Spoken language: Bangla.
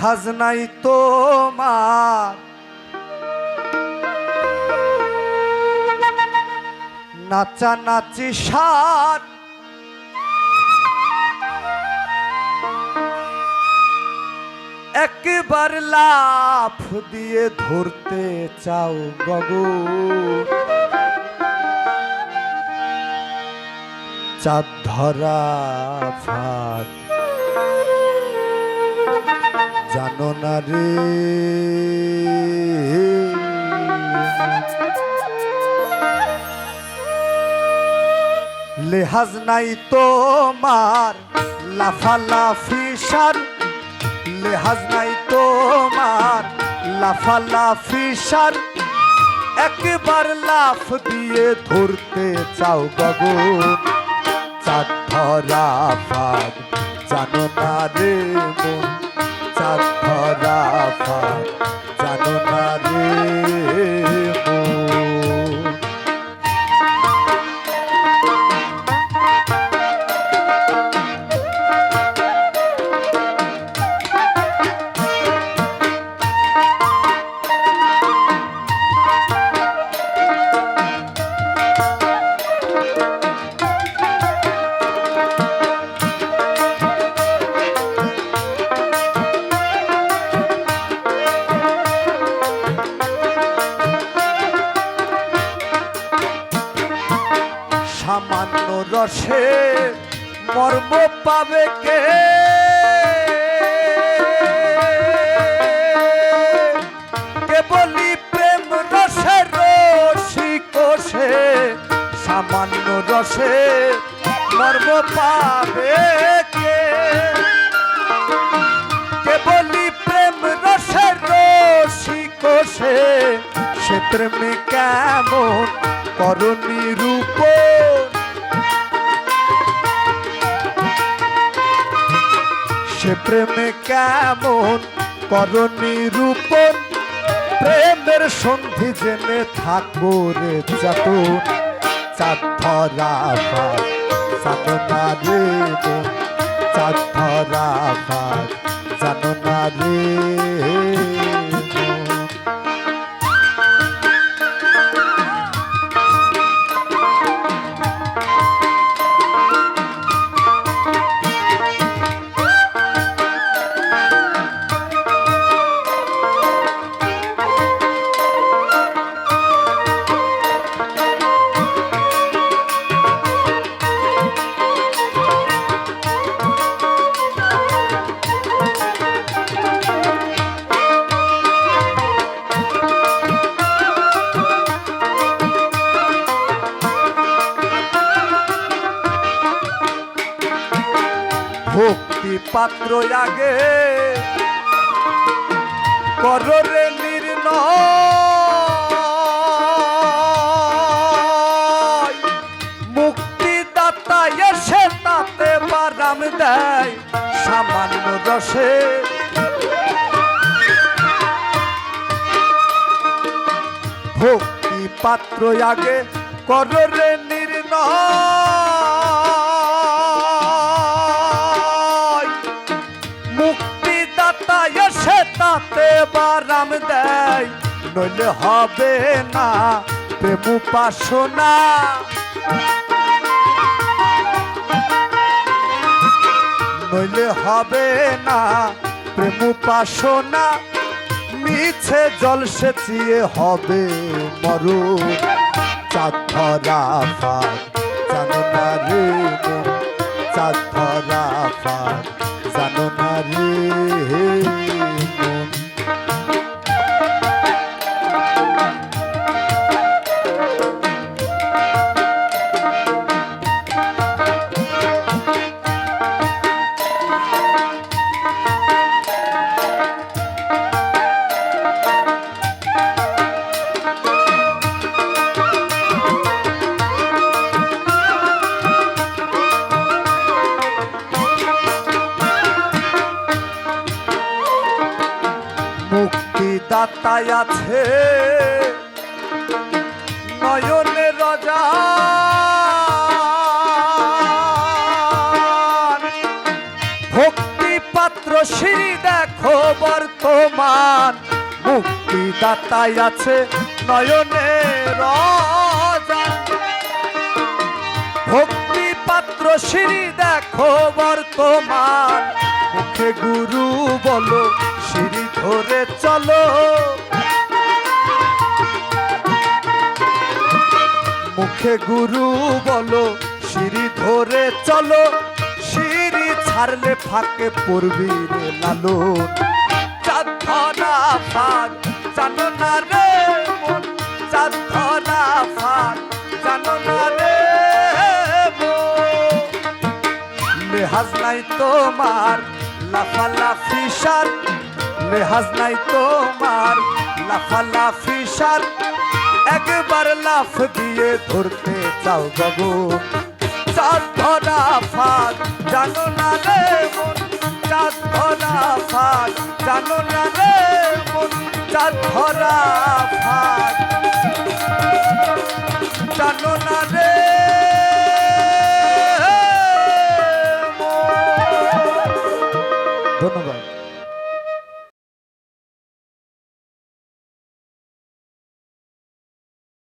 লেহাজ নাই তোমার নাচানাচি সার একবার লাফ দিয়ে ধরতে চাও গগন চাঁদ ধরা ফাঁদ জানো না রে লেহাজ নাই তোমার লাফালাফি সার লেহাজ নাই তোমার লাফালাফি সার একবার লাফ দিয়ে ধরতে চাও গগন চাঁদ ধরা ফাঁদ জানো না রে মন চাঁদ ধরা ফাঁদ জানো না রে সামান্য রসে মর্ম পাবে কে কেবলি প্রেম রসে রসিকোষে সামান্য রসে মর্ম পাবে কে কেবলি প্রেম রসে রসিকোষে সে প্রেমে কেমন করণী রূপ সে প্রেমে কেমন করণী রূপ প্রেমের সন্ধি জেনে থাকো রে চাতুন চাঁদ ধরা ফাঁদ জানো না রে মন চাঁদ ধরা ফাঁদ জানো না রে ভক্তি পাত্র আগে কররে নির্ণয় মুক্তিদাতা এসে তাতে বারাম দেয় সামান্য রসে ভক্তি পাত্র আগে কররে নির্ণয় মুক্তিদাতা এসে তাতে বারাম দেয় নইলে হবে না প্রেম উপাসনা নইলে হবে না প্রেম উপাসনা মিছে জল সেচিয়ে হবে মরণ চাঁদ ধরা ফাঁদ জানো না রে মন চাঁদ ধরা ফাঁদ জানো না রে মন মুক্তিদাতায় আছে নয়নে রাজা ভক্তি পাত্র শ্রী দেখো বর্তমান মুক্তিদাতাই আছে নয়নে রজান ভক্তি পাত্র শ্রী দেখো বর্তমান মুখে গুরু বলো সিঁড়ি ধরে চলো মুখে গুরু বলো সিঁড়ি ধরে চলো সিঁড়ি ছাড়লে ফাঁকে পড়বি রে লালন চাঁদ ধরা ফাঁক জানো না রে মন চাঁদ ধরা ফাঁক জানো না রে মন লেহাজ নাই তোমার লাফালাফি সার লেহাজ নাই তোমার লাফালাফি সার একবার লাফ দিয়ে ধরতে চাও গগন চাঁদ ধরা ফাঁক জানো না রে মন চাঁদ ধরা ফাঁক জানো না রে মন চাঁদ ধরা